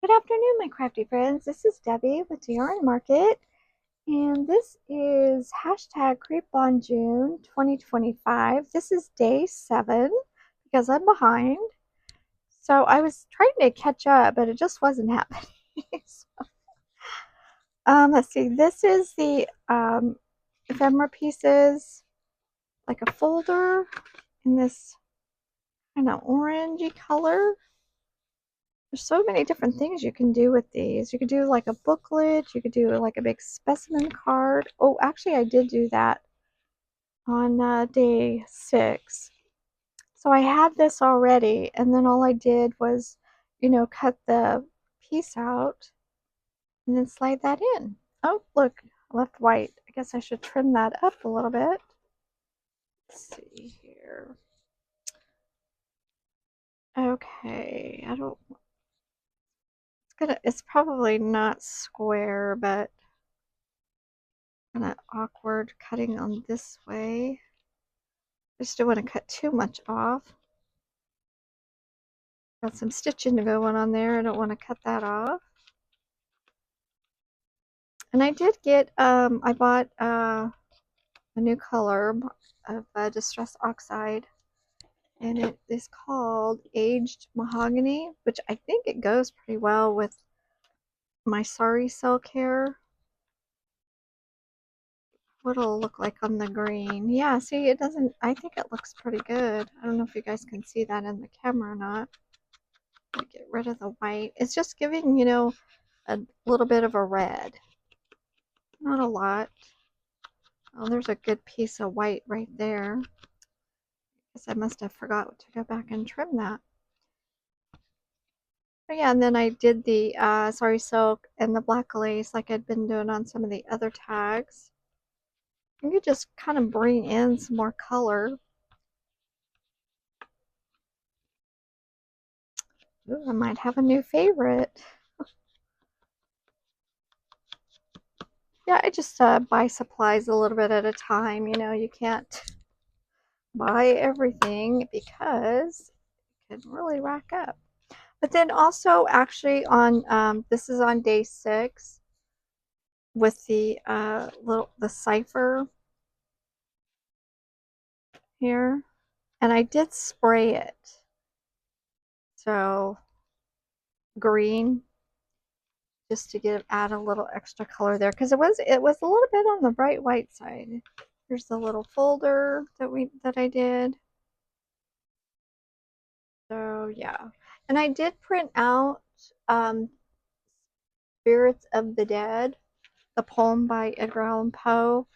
Good afternoon, my crafty friends. This is Debbie with Yarn Market, and this is hashtag Creep on June 2025. This is day 7 because I'm behind. So I was trying to catch up, but it just wasn't happening. So, let's see. This is the ephemera pieces, like a folder in this kind of orangey color. There's so many different things you can do with these. You could do like a booklet. You could do like a big specimen card. Oh, actually, I did do that on day 6. So I had this already, and then all I did was, cut the piece out and then slide that in. Oh, look, I left white. I guess I should trim that up a little bit. Let's see here. Okay, I don't. It's probably not square, but kind of awkward cutting on this way. I just don't want to cut too much off. Got some stitching going on there. I don't want to cut that off. And I did get, I bought a new color of Distress Oxide, and it is called Aged Mahogany, which I think it goes pretty well with my sari silk hair. What it'll look like on the green. Yeah, see, it doesn't, I think it looks pretty good. I don't know if you guys can see that in the camera or not. Get rid of the white. It's just giving, a little bit of a red. Not a lot. Oh, there's a good piece of white right there. Guess I must have forgot to go back and trim that. But yeah, and then I did the sari silk and the black lace like I'd been doing on some of the other tags. You could just kind of bring in some more color. Ooh, I might have a new favorite. Yeah, I just buy supplies a little bit at a time. You can't buy everything because it can really rack up. But then also actually on this is on day 6 with the the cipher here, and I did spray it. So green, just to add a little extra color there, because it was a little bit on the bright white side. Here's the little folder that I did. So yeah, and I did print out Spirits of the Dead, the poem by Edgar Allan Poe.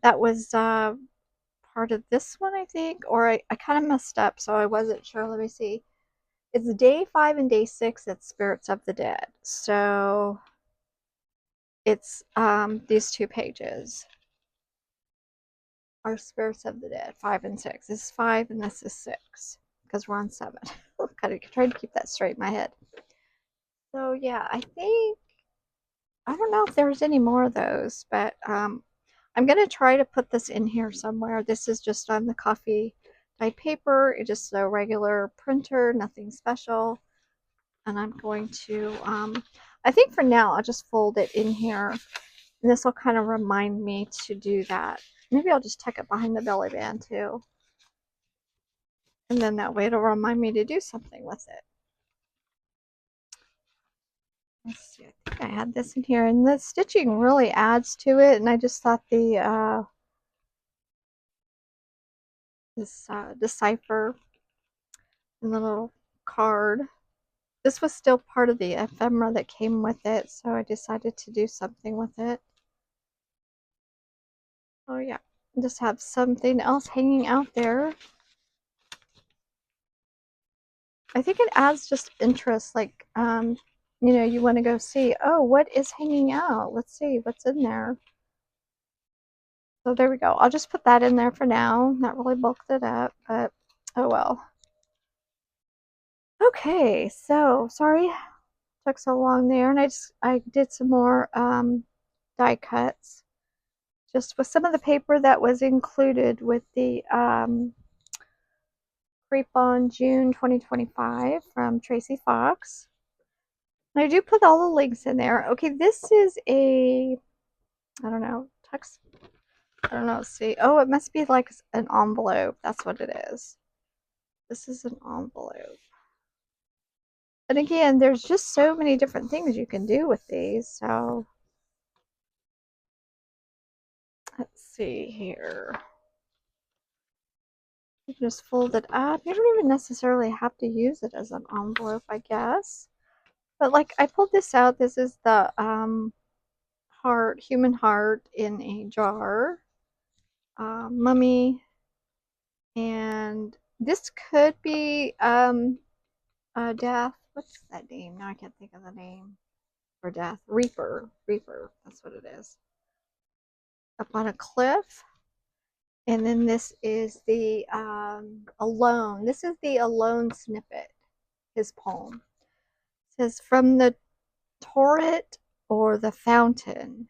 That was part of this one, I think, or I kind of messed up, so I wasn't sure. Let me see. It's day 5 and day 6. It's Spirits of the Dead. So it's these 2 pages are Spirits of the Dead, 5 and 6. This is 5 and this is 6 because we're on 7. Kind of trying to keep that straight in my head. So yeah, I don't know if there's any more of those, but I'm going to try to put this in here somewhere. This is just on the coffee dyed paper. It's just a regular printer, nothing special. And I'm going to, I think for now, I'll just fold it in here. And this will kind of remind me to do that. Maybe I'll just tuck it behind the belly band too. And then that way it'll remind me to do something with it. Let's see, I think I had this in here. And the stitching really adds to it. And I just thought the, this decipher and the little card. This was still part of the ephemera that came with it, so I decided to do something with it. Oh yeah, just have something else hanging out there. I think it adds just interest, like, you want to go see, oh, what is hanging out? Let's see what's in there. So there we go. I'll just put that in there for now. Not really bulked it up, but oh well. Okay, so sorry took so long there, and I did some more die cuts just with some of the paper that was included with the Creep on June 2025 from Tracy Fox. I do put all the links in there. Okay, this is a, I don't know, tux. I don't know. See, oh, it must be like an envelope. That's what it is. This is an envelope. And again, there's just so many different things you can do with these. So let's see here. You can just fold it up. You don't even necessarily have to use it as an envelope, I guess. But like I pulled this out. This is the heart, human heart in a jar. Mummy. And this could be Death. What's that name? Now I can't think of the name for Death. Reaper. Reaper. That's what it is. Up on a cliff. And then this is the Alone. This is the Alone snippet, his poem. It says, from the torrent or the fountain,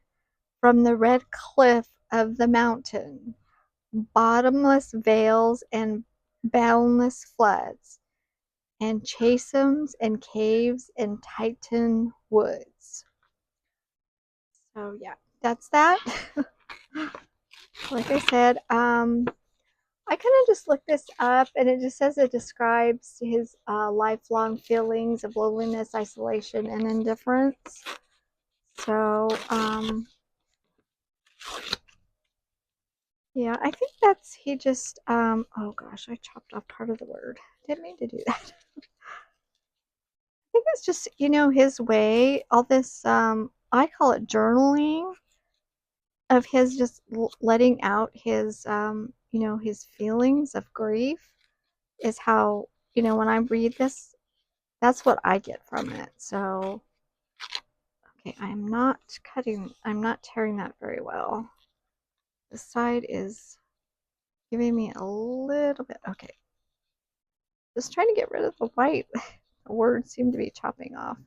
from the red cliff of the mountain, bottomless vales and boundless floods, and chasms and caves and Titan woods. So yeah, that's that. Like I said, I kind of just looked this up, and it just says it describes his lifelong feelings of loneliness, isolation, and indifference. So, yeah, I think that's, he just, oh gosh, I chopped off part of the word. Didn't mean to do that. I think it's just, you know, his way, all this, I call it journaling of his just letting out his, you know, his feelings of grief is how, you know, when I read this, that's what I get from it. So, okay, I'm not tearing that very well. The side is giving me a little bit, okay. Just trying to get rid of the white. The words seem to be chopping off.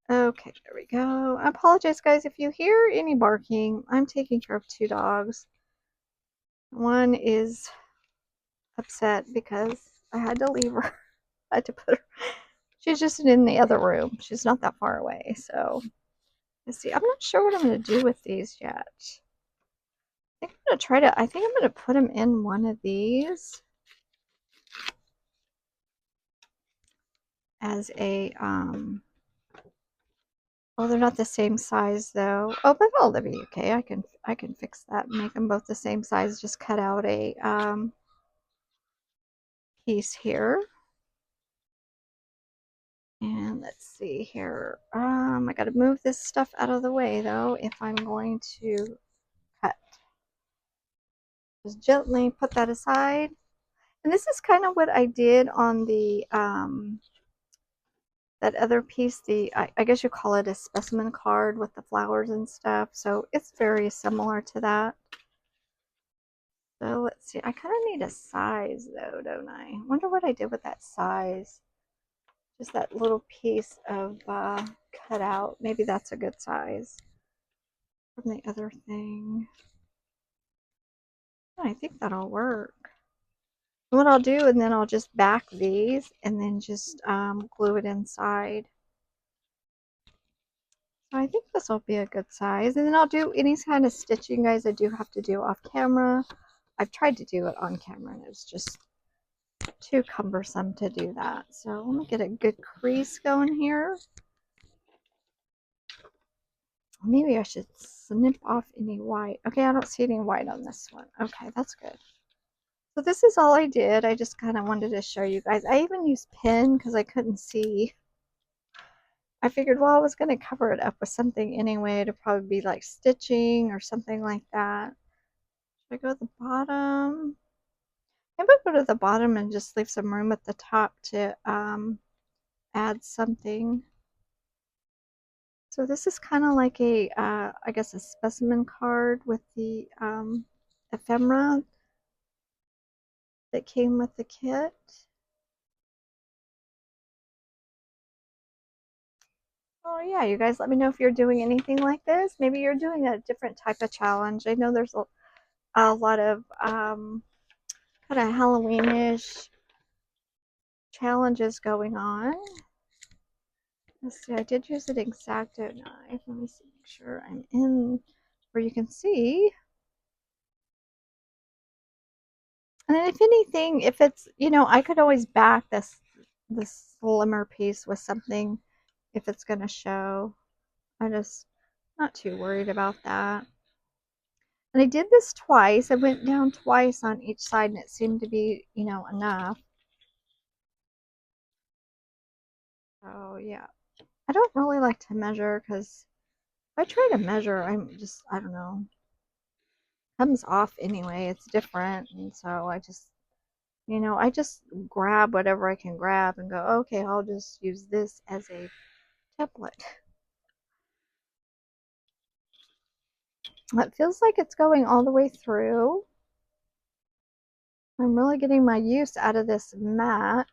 Okay, there we go. I apologize, guys, if you hear any barking. I'm taking care of two dogs. One is upset because I had to leave her. I had to put her. She's just in the other room. She's not that far away. So let's see. I'm not sure what I'm going to do with these yet. I think I'm going to try to. I think I'm going to put them in one of these as a. Oh, they're not the same size though. Oh, but they'll be okay. I can fix that and make them both the same size. Just cut out a piece here. And let's see here. I got to move this stuff out of the way though if I'm going to cut. Just gently put that aside. And this is kind of what I did on the that other piece, the I guess you call it a specimen card with the flowers and stuff. So it's very similar to that. So let's see. I kind of need a size though, don't I? Wonder what I did with that size. Just that little piece of cut out. Maybe that's a good size from the other thing. I think that'll work. And what I'll do, and then I'll just back these and then just glue it inside. So I think this will be a good size. And then I'll do any kind of stitching, guys, I do have to do off camera. I've tried to do it on camera, and it's just too cumbersome to do that. So let me get a good crease going here. Maybe I should snip off any white. Okay, I don't see any white on this one. Okay, that's good. So this is all I did. I just kind of wanted to show you guys. I even used pen because I couldn't see. I figured, well, I was going to cover it up with something anyway. It'd probably be like stitching or something like that. Should I go to the bottom? Maybe I'll go to the bottom and just leave some room at the top to add something. So this is kind of like a, I guess a specimen card with the ephemera that came with the kit. Oh yeah, you guys let me know if you're doing anything like this. Maybe you're doing a different type of challenge. I know there's a lot of kind of Halloweenish challenges going on. Let's see, I did use an X-Acto knife. Let me see, make sure I'm in where you can see. And then if anything, if it's, I could always back this slimmer piece with something if it's going to show. I'm just not too worried about that. And I did this twice. I went down twice on each side and it seemed to be, enough. Oh, yeah. I don't really like to measure because if I try to measure, I don't know, comes off anyway. It's different. And so I just grab whatever I can grab and go, okay, I'll just use this as a template. It feels like it's going all the way through. I'm really getting my use out of this mat.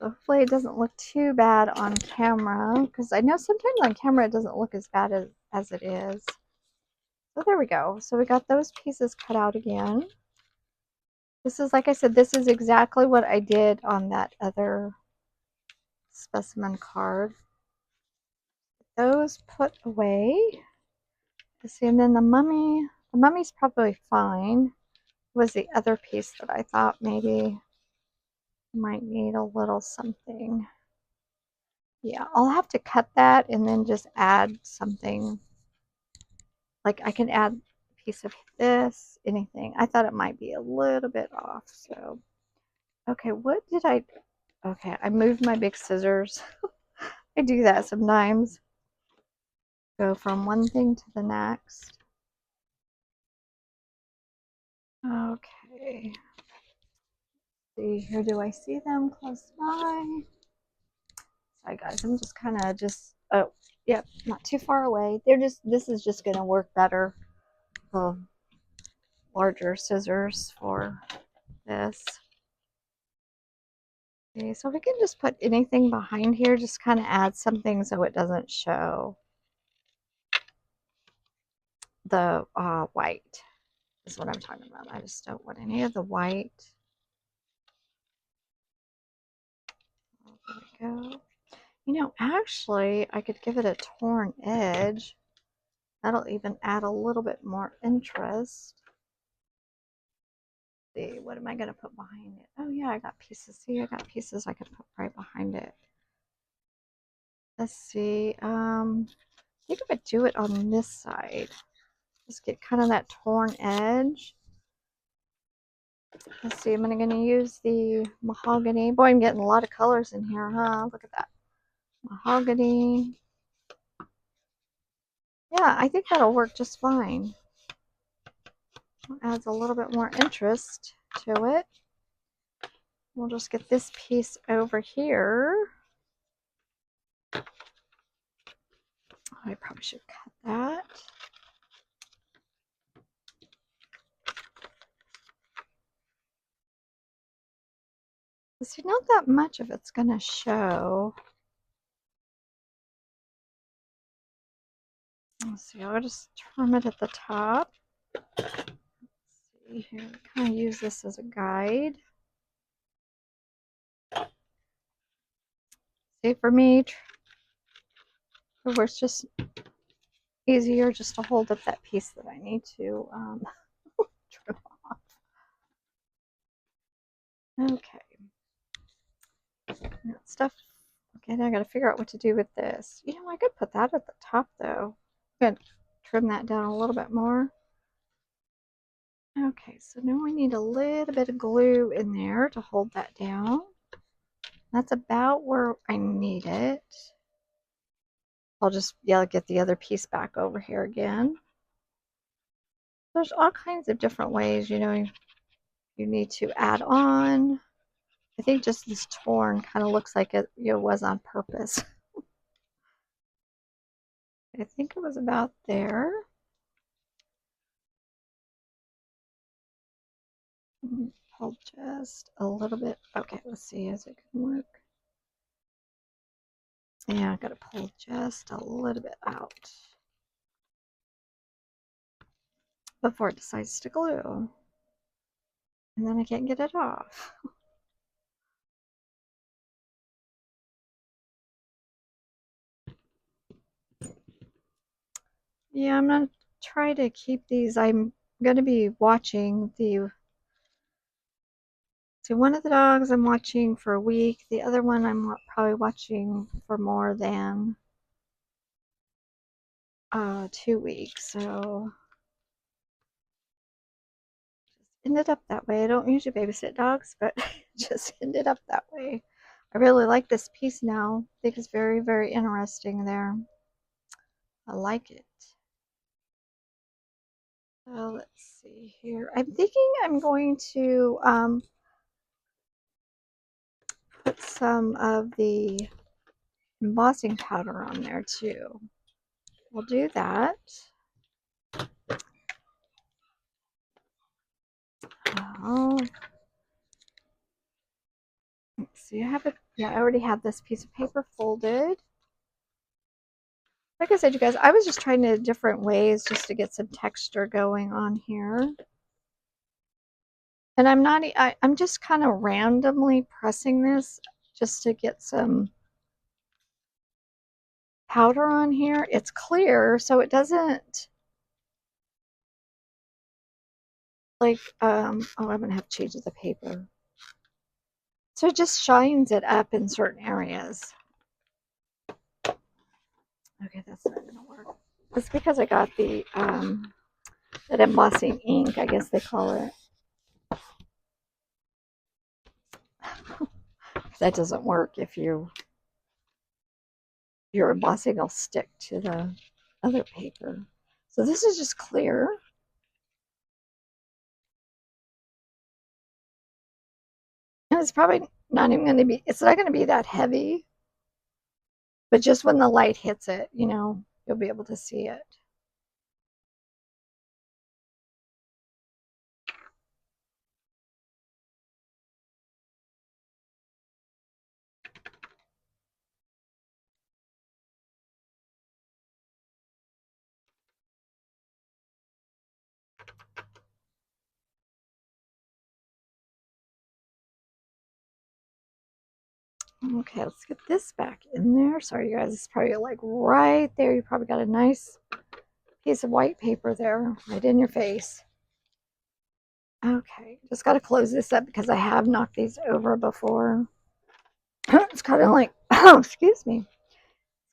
Hopefully it doesn't look too bad on camera, because I know sometimes on camera it doesn't look as bad as it is. So there we go. So we got those pieces cut out again. This is, like I said, this is exactly what I did on that other specimen card. Those put away. See, and then the mummy's probably fine. Was the other piece that I thought maybe might need a little something. Yeah, I'll have to cut that and then just add something. Like I can add a piece of this, anything. I thought it might be a little bit off. So, okay, what did I... Okay, I moved my big scissors. I do that sometimes. Go from one thing to the next. Okay. See, here do I see them close by? Sorry guys, I'm just kind of oh, yep, not too far away. This is just going to work better. Larger scissors for this. Okay, so we can just put anything behind here, just kind of add something so it doesn't show the white is what I'm talking about. I just don't want any of the white. There we go. Actually, I could give it a torn edge. That'll even add a little bit more interest. Let's see, what am I going to put behind it? Oh, yeah, I got pieces. See, I got pieces I could put right behind it. Let's see. I think if I do it on this side, just get kind of that torn edge. Let's see, I'm going to use the mahogany. Boy, I'm getting a lot of colors in here, huh? Look at that. Mahogany. Yeah, I think that'll work just fine. Adds a little bit more interest to it. We'll just get this piece over here. I probably should cut that. See, not that much of it's going to show. Let's see, I'll just trim it at the top. Let's see here, kind of use this as a guide. See, for me, it's just easier just to hold up that piece that I need to trim off. Okay. That stuff. Okay, now I got to figure out what to do with this. I could put that at the top though. I'm going to trim that down a little bit more. Okay, so now we need a little bit of glue in there to hold that down. That's about where I need it. I'll just, get the other piece back over here again. There's all kinds of different ways, you need to add on. I think just this torn kind of looks like it was on purpose. I think it was about there. Pull just a little bit. Okay, let's see, is it going to work? Yeah, I got to pull just a little bit out before it decides to glue. And then I can't get it off. Yeah, I'm gonna try to keep these. I'm gonna be watching so one of the dogs I'm watching for a week. The other one I'm probably watching for more than 2 weeks. So ended up that way. I don't usually babysit dogs, but just ended up that way. I really like this piece now. I think it's very, very interesting there. I like it. So let's see here. I'm thinking I'm going to put some of the embossing powder on there too. We'll do that. Oh, let's see. I have it. Yeah, I already have this piece of paper folded. Like I said, you guys, I was just trying to different ways just to get some texture going on here. And I'm not, I'm just kind of randomly pressing this just to get some powder on here. It's clear, so it doesn't like, oh, I'm gonna have to change the paper. So it just shines it up in certain areas. Okay, that's not gonna work. It's because I got the, that embossing ink, I guess they call it. That doesn't work if your embossing will stick to the other paper. So this is just clear. And it's probably not even going to be, it's not going to be that heavy, but just when the light hits it, you know, you'll be able to see it. Okay, let's get this back in there. Sorry, you guys, it's probably like right there. You probably got a nice piece of white paper there, right in your face. Okay, just got to close this up because I have knocked these over before. It's kind of like, oh, excuse me,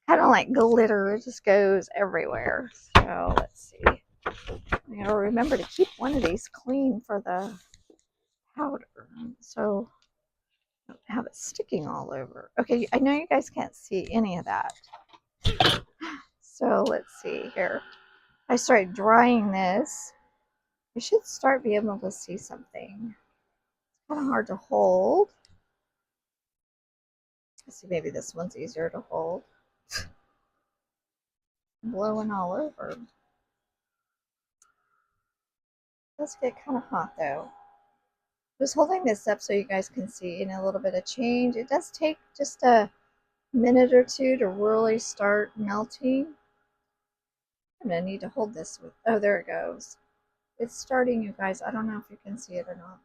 kind of like glitter. It just goes everywhere. So let's see. I gotta remember to keep one of these clean for the powder. So don't have it sticking all over. Okay, I know you guys can't see any of that. So let's see here. I started drying this. I should start being able to see something. It's kind of hard to hold. Let's see, maybe this one's easier to hold. Blowing all over. Let's get kind of hot though. Just holding this up so you guys can see a little bit of change. It does take just a minute or two to really start melting. I'm gonna need to hold this with, oh, there it goes. It's starting, you guys. I don't know if you can see it or not.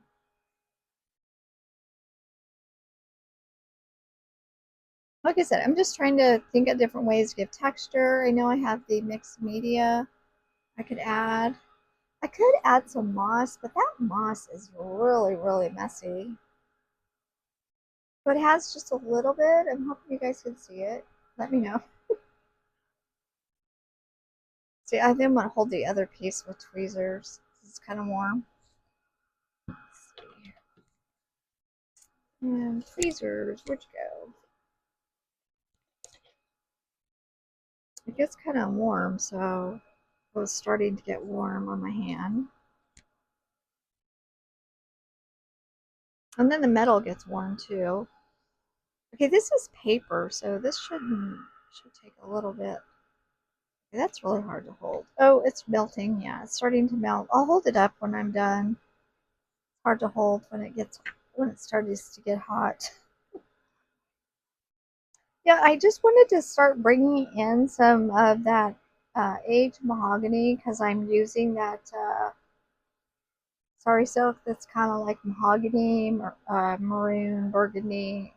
Like I said, I'm just trying to think of different ways to give texture. I know I have the mixed media I could add. I could add some moss, but that moss is really, really messy. But it has just a little bit. I'm hoping you guys can see it. Let me know. See, I think I'm going to hold the other piece with tweezers. It's kind of warm. Let's see. And tweezers, where'd you go? It gets kind of warm, so it was starting to get warm on my hand. And then the metal gets warm too. Okay, this is paper, so this should take a little bit. Okay, that's really hard to hold. Oh, it's melting. Yeah, it's starting to melt. I'll hold it up when I'm done. It's hard to hold when it starts to get hot. Yeah, I just wanted to start bringing in some of that aged mahogany because I'm using that sari silk that's kind of like mahogany, maroon, burgundy.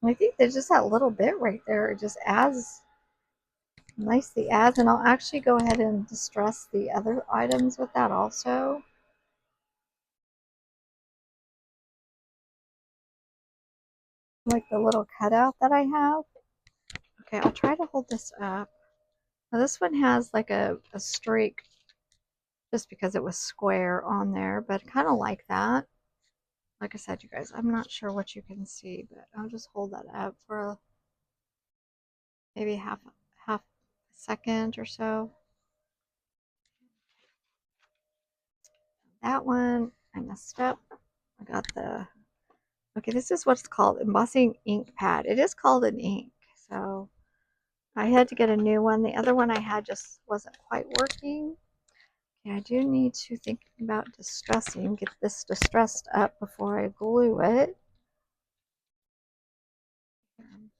And I think there's just that little bit right there. It just adds Nice the ads, and I'll actually go ahead and distress the other items with that also. Like the little cutout that I have. Okay, I'll try to hold this up. Now this one has like a streak just because it was square on there, but kind of like that. Like I said, you guys, I'm not sure what you can see, but I'll just hold that up for maybe half a second or so. That one, I messed up. I got the, okay, this is what's called embossing ink pad. It is called an ink, so I had to get a new one. The other one I had just wasn't quite working. Okay, I do need to think about distressing, get this distressed up before I glue it. I'm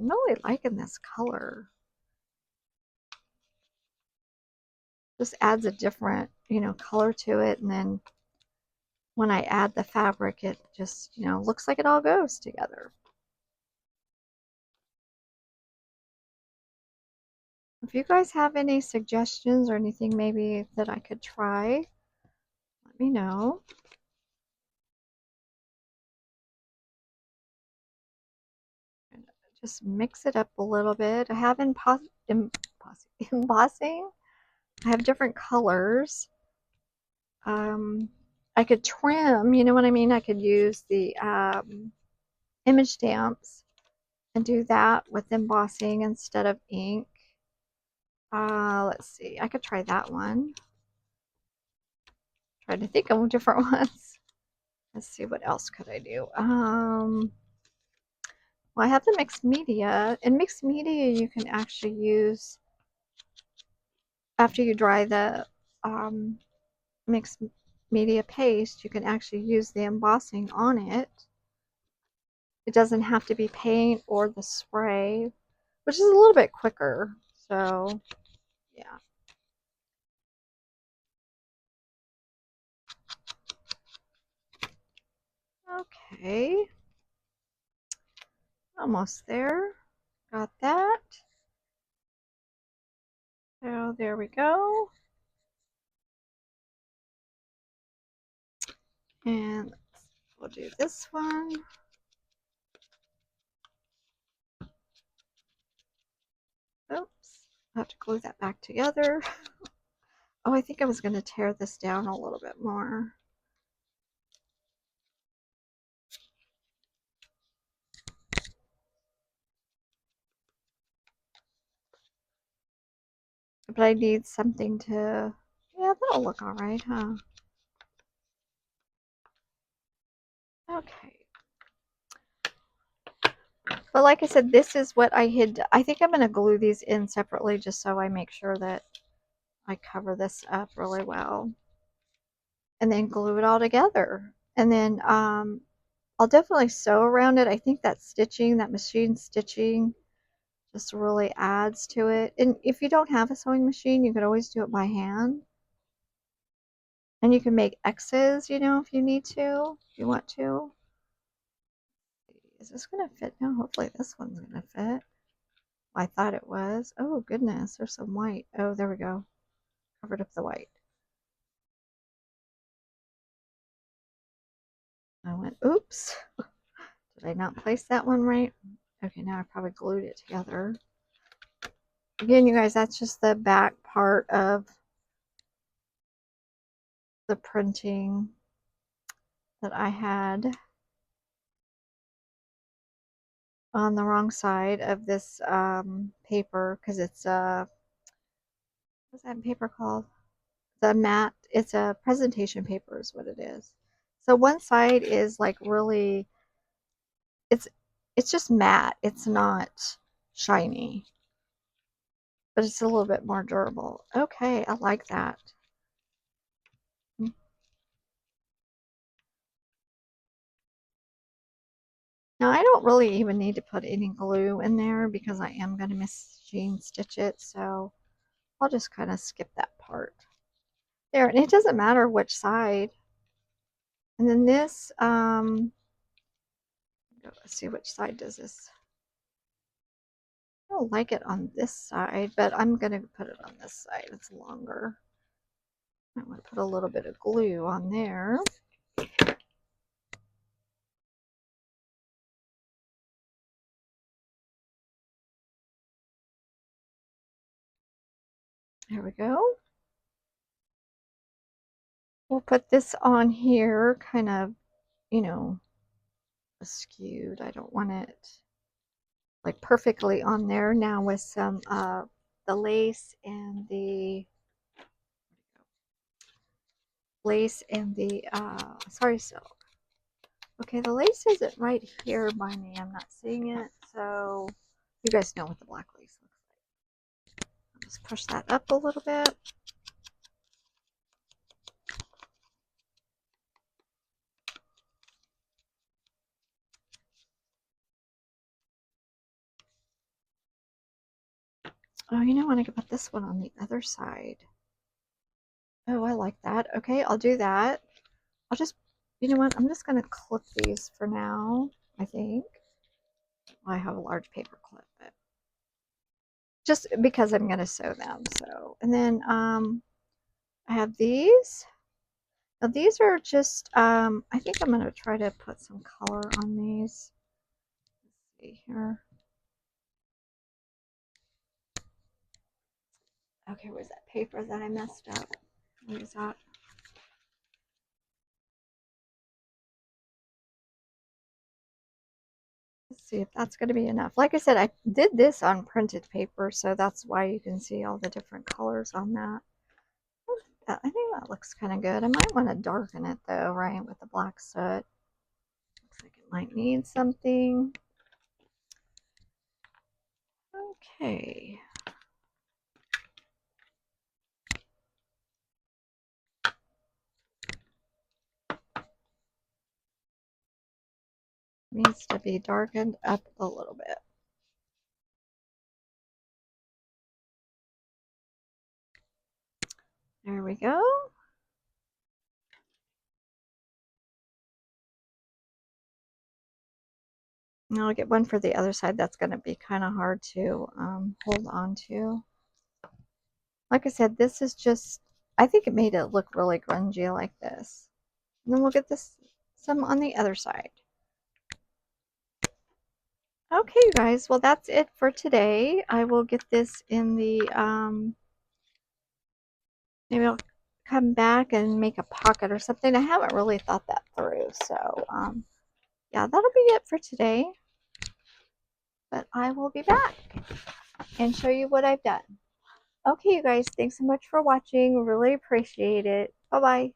really liking this color. Just adds a different, color to it, and then when I add the fabric, it just, looks like it all goes together. If you guys have any suggestions or anything maybe that I could try, let me know. Just mix it up a little bit. I have embossing. I have different colors. I could trim, you know what I mean? I could use the image stamps and do that with embossing instead of ink. Let's see. I could try that one. Try to think of different ones. Let's see, what else could I do? Well, I have the mixed media. In mixed media, you can actually use, after you dry the mixed media paste, you can actually use the embossing on it. It doesn't have to be paint or the spray, which is a little bit quicker. So, yeah. Okay. Almost there. Got that. So there we go. And we'll do this one. Oops. I have to glue that back together. Oh, I think I was going to tear this down a little bit more. But I need something to, yeah, that'll look all right, huh? Okay. But like I said, this is what I had. I think I'm going to glue these in separately just so I make sure that I cover this up really well. And then glue it all together. And then I'll definitely sew around it. I think that stitching, that machine stitching, just really adds to it. And if you don't have a sewing machine, you could always do it by hand. And you can make X's, if you need to, if you want to. Is this going to fit? No, hopefully this one's going to fit. I thought it was. Oh, goodness, there's some white. Oh, there we go. Covered up the white. I went, oops. Did I not place that one right? Okay, now I probably glued it together. Again, you guys, that's just the back part of the printing that I had on the wrong side of this paper because it's what's that paper called? The matte. It's a presentation paper is what it is. So one side is like really, it's it's just matte. It's not shiny, but it's a little bit more durable. Okay, I like that. Now I don't really even need to put any glue in there because I am going to machine stitch it, so I'll just kind of skip that part. There, and it doesn't matter which side. And then this, let's see which side does this. I don't like it on this side, but I'm going to put it on this side. It's longer. I'm going to put a little bit of glue on there. There we go. We'll put this on here kind of, you know, skewed. I don't want it like perfectly on there. Now with some the lace and the sorry silk. Okay, the lace isn't right here by me. I'm not seeing it, so you guys know what the black lace looks like. I'll just push that up a little bit. Oh, you know what? I could put this one on the other side. Oh, I like that. Okay, I'll do that. I'll just, you know what? I'm just going to clip these for now, I think. Well, I have a large paper clip, but just because I'm going to sew them. So, and then I have these. Now these are just, I think I'm going to try to put some color on these. Let's see here. Okay, where's that paper that I messed up? Where's that? Let's see if that's going to be enough. Like I said, I did this on printed paper, so that's why you can see all the different colors on that. I think that looks kind of good. I might want to darken it though, right, with the black soot. Looks like it might need something. Okay. Needs to be darkened up a little bit. There we go. Now I'll get one for the other side. That's going to be kind of hard to hold on to. Like I said, this is just, I think it made it look really grungy like this. And then we'll get this some on the other side. Okay, you guys, well, that's it for today. I will get this in the, maybe I'll come back and make a pocket or something. I haven't really thought that through. So, yeah, that'll be it for today. But I will be back and show you what I've done. Okay, you guys, thanks so much for watching. Really appreciate it. Bye-bye.